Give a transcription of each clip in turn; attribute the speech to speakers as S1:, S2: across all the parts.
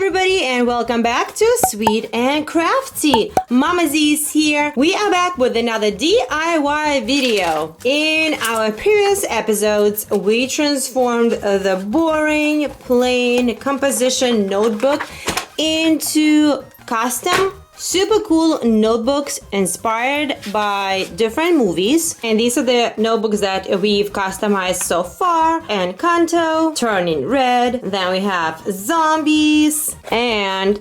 S1: everybody, and welcome back to Sweet and Crafty. Mama Z's here. We are back with another DIY video. In our previous episodes, we transformed the boring, plain composition notebook into custom super cool notebooks inspired by different movies. And these are the notebooks that we've customized so far. Encanto, Turning Red, then we have Zombies, and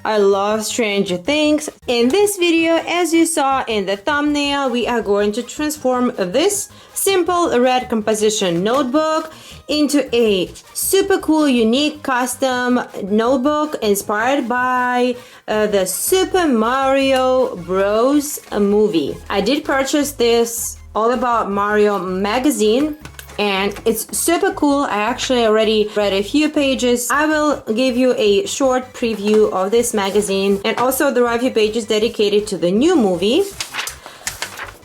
S1: I love Stranger Things. In this video, as you saw in the thumbnail, we are going to transform this simple red composition notebook into a super cool, unique, custom notebook inspired by the Super Mario Bros. Movie. I did purchase this All About Mario magazine, and it's super cool. I actually already read a few pages. I will give you a short preview of this magazine, and also there are a few pages dedicated to the new movie.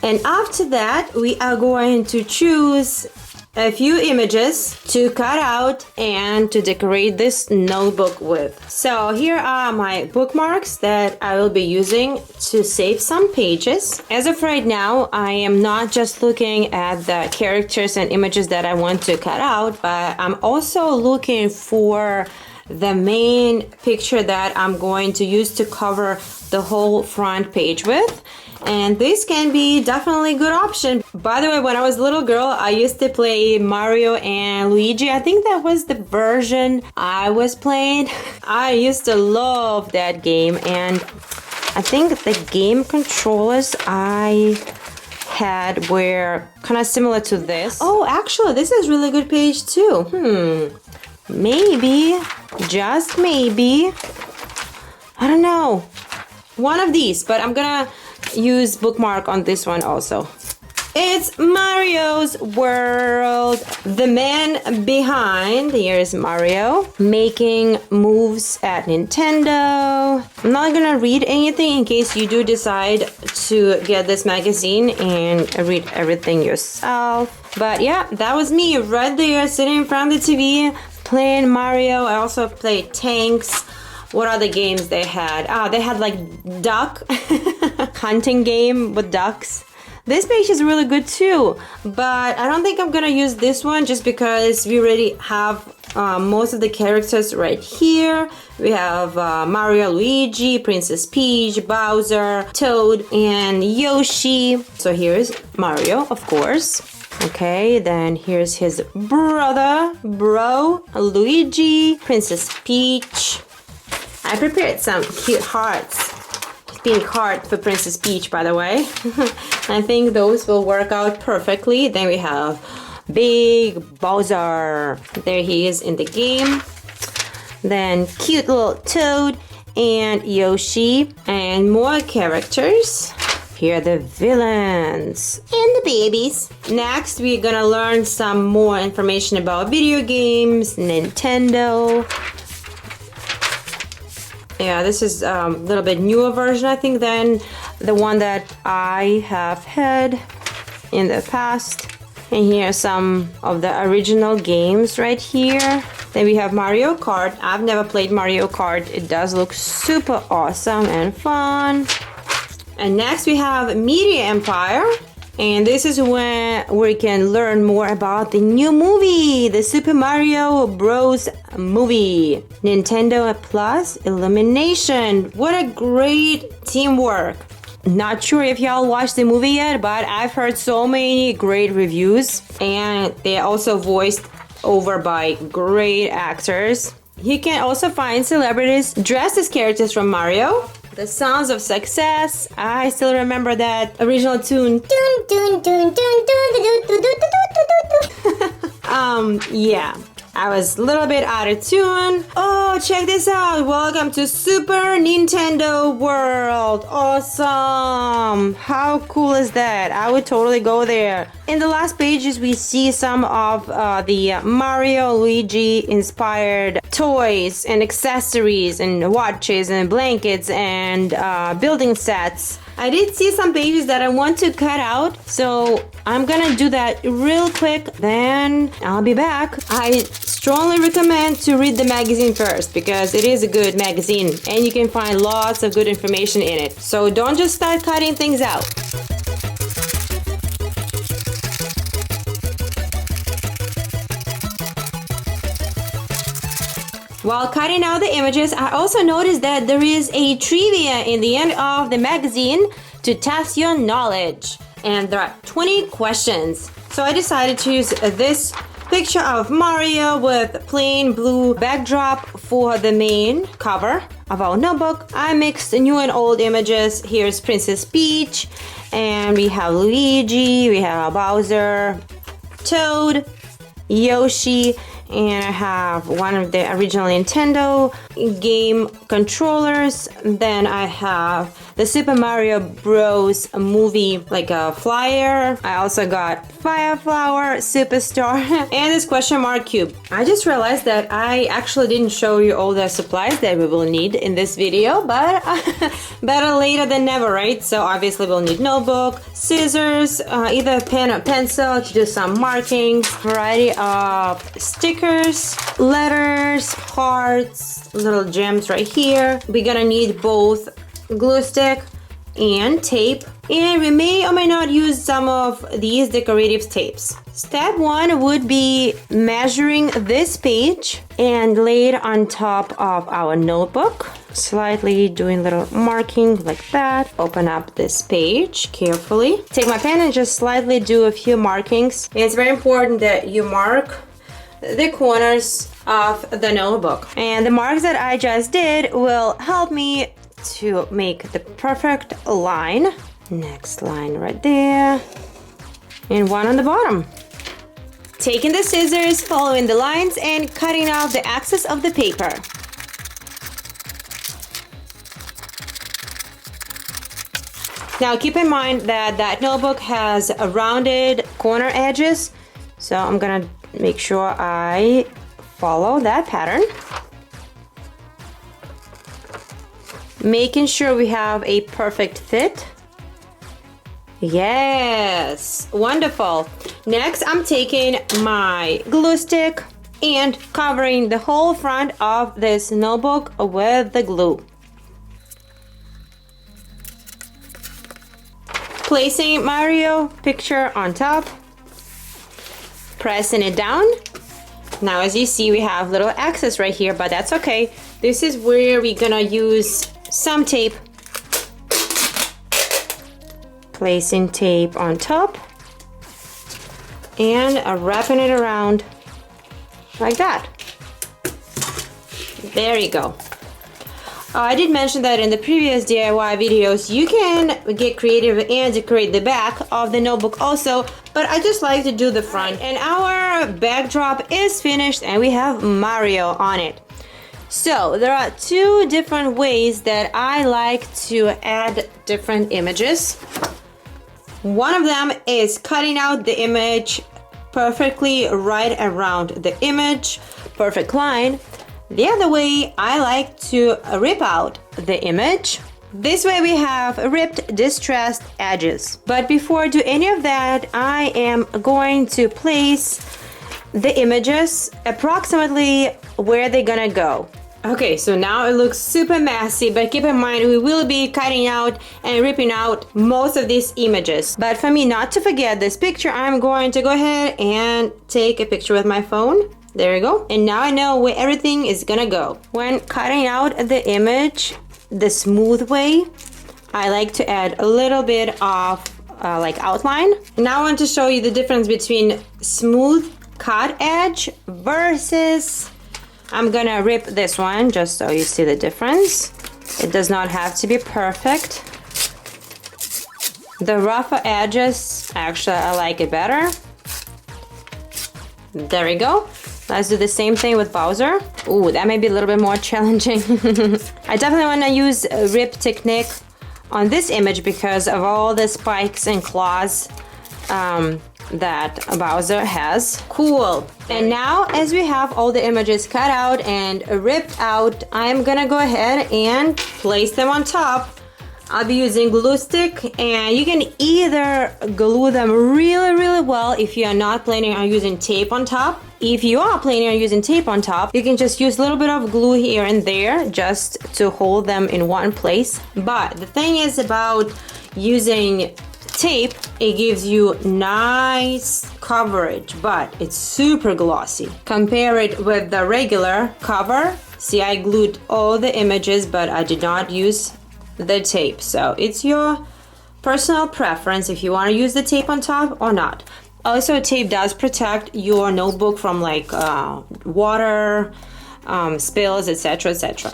S1: And after that, we are going to choose a few images to cut out and to decorate this notebook with. So here are my bookmarks that I will be using to save some pages. As of right now, I am not just looking at the characters and images that I want to cut out, but I'm also looking for the main picture that I'm going to use to cover the whole front page with. And this can be definitely a good option. By the way, when I was a little girl, I used to play Mario and Luigi. I think that was the version I was playing. I used to love that game, and I think the game controllers I had were kind of similar to this. Oh, actually, this is really good page too. Maybe, just maybe, I don't know, one of these, but I'm gonna use bookmark on this one also. It's Mario's World. The man behind, here's Mario, making moves at Nintendo. I'm not gonna read anything in case you do decide to get this magazine and read everything yourself. But yeah, that was me right there sitting in front of the TV playing Mario. I also played tanks. What other games they had? They had like duck hunting game with ducks. This page is really good too, but I don't think I'm gonna use this one just because we already have most of the characters right here. We have Mario, Luigi, Princess Peach, Bowser, Toad, and Yoshi. So here's Mario, of course. Okay, then here's his brother, Luigi, Princess Peach. I prepared some cute hearts. Pink heart for Princess Peach, by the way. I think those will work out perfectly. Then we have Big Bowser. There he is in the game. Then cute little Toad and Yoshi. And more characters. Here are the villains and the babies. Next, we're gonna learn some more information about video games, Nintendo. Yeah, this is a little bit newer version, I think, than the one that I have had in the past. And here are some of the original games right here. Then we have Mario Kart. I've never played Mario Kart. It does look super awesome and fun. And next we have Media Empire. And this is when we can learn more about the new movie, the Super Mario Bros. Movie. Nintendo Plus Illumination. What a great teamwork. Not sure if y'all watched the movie yet, but I've heard so many great reviews. And they're also voiced over by great actors. You can also find celebrities dressed as characters from Mario. The Sounds of Success. I still remember that original tune. Yeah, I was a little bit out of tune. Oh, check this out. Welcome to Super Nintendo World. Awesome. How cool is that? I would totally go there. In the last pages, we see some of the Mario, Luigi inspired toys and accessories and watches and blankets and building sets. I did see some pages that I want to cut out, so I'm gonna do that real quick, then I'll be back. I strongly recommend to read the magazine first because it is a good magazine and you can find lots of good information in it. So don't just start cutting things out. While cutting out the images, I also noticed that there is a trivia in the end of the magazine to test your knowledge. And there are 20 questions. So I decided to use this picture of Mario with plain blue backdrop for the main cover of our notebook. I mixed new and old images. Here's Princess Peach, and we have Luigi, we have Bowser, Toad, Yoshi, and I have one of the original Nintendo game controllers. Then I have the Super Mario Bros. Movie, like a flyer. I also got Fire Flower, Superstar, and this question mark cube. I just realized that I actually didn't show you all the supplies that we will need in this video, but better later than never, right? So obviously we'll need notebook, scissors, either pen or pencil to do some markings, variety of stickers, letters, hearts, little gems right here. We're gonna need both glue stick and tape, and we may or may not use some of these decorative tapes. Step 1 would be measuring this page and lay it on top of our notebook, slightly doing little marking like that. Open up this page carefully, take my pen and just slightly do a few markings. And it's very important that you mark the corners of the notebook, and the marks that I just did will help me to make the perfect line. Next line right there, and one on the bottom. Taking the scissors, following the lines, and cutting off the excess of the paper. Now keep in mind that that notebook has a rounded corner edges, so I'm gonna make sure I follow that pattern. Making sure we have a perfect fit. Yes, wonderful. Next, I'm taking my glue stick and covering the whole front of this notebook with the glue. Placing Mario picture on top, pressing it down. Now as you see, we have little excess right here, but that's okay. This is where we're gonna use some tape. Placing tape on top and wrapping it around like that. There you go. I did mention that in the previous DIY videos you can get creative and decorate the back of the notebook also, but I just like to do the front. And our backdrop is finished and we have Mario on it. So there are two different ways that I like to add different images. One of them is cutting out the image perfectly right around the image, perfect line. The other way, I like to rip out the image. This way we have ripped, distressed edges. But before I do any of that, I am going to place the images approximately where they're gonna go. Okay, so now it looks super messy, but keep in mind we will be cutting out and ripping out most of these images. But for me not to forget this picture, I'm going to go ahead and take a picture with my phone. There you go. And now I know where everything is gonna go. When cutting out the image the smooth way, I like to add a little bit of like outline. Now I want to show you the difference between smooth cut edge versus, I'm gonna rip this one just so you see the difference. It does not have to be perfect. The rougher edges, actually I like it better. There we go. Let's do the same thing with Bowser. Ooh, that may be a little bit more challenging. I definitely want to use a rip technique on this image because of all the spikes and claws that Bowser has. Cool. And now as we have all the images cut out and ripped out, I'm gonna go ahead and place them on top I'll be using glue stick, and you can either glue them really well if you are not planning on using tape on top. If you are planning on using tape on top, you can just use a little bit of glue here and there just to hold them in one place. But the thing is about using tape, it gives you nice coverage, but it's super glossy. Compare it with the regular cover. See, I glued all the images, but I did not use the tape. So it's your personal preference if you want to use the tape on top or not. Also, tape does protect your notebook from like water, spills, etc., etc.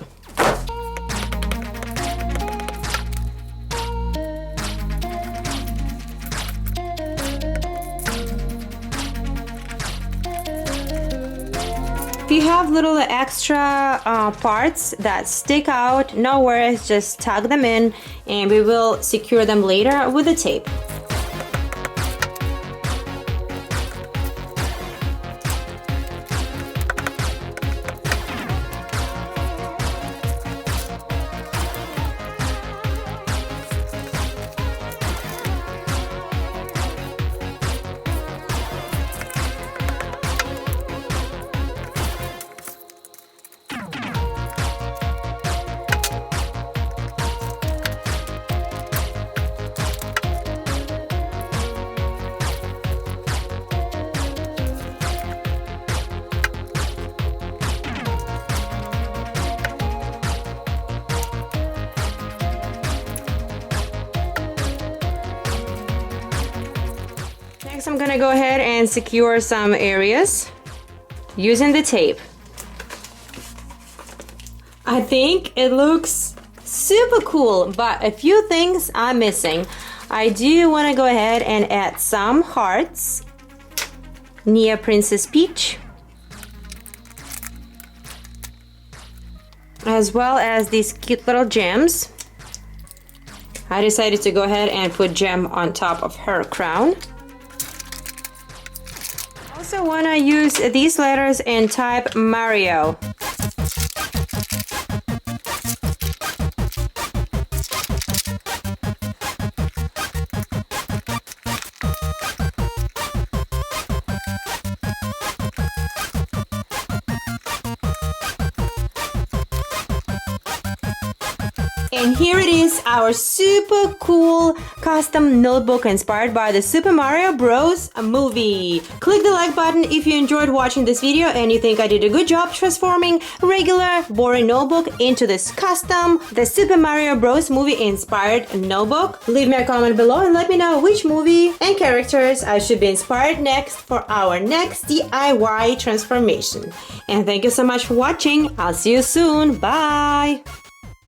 S1: If you have little extra parts that stick out, no worries, just tug them in and we will secure them later with the tape. Next, I'm gonna go ahead and secure some areas using the tape. I think it looks super cool, but a few things are missing. I do want to go ahead and add some hearts near Princess Peach, as well as these cute little gems. I decided to go ahead and put gem on top of her crown. Also want to use these letters and type Mario. And here it is, our super cool custom notebook inspired by the Super Mario Bros. Movie. Click the like button if you enjoyed watching this video and you think I did a good job transforming regular boring notebook into this custom, the Super Mario Bros. Movie inspired notebook. Leave me a comment below and let me know which movie and characters I should be inspired next for our next DIY transformation. And thank you so much for watching. I'll see you soon. Bye!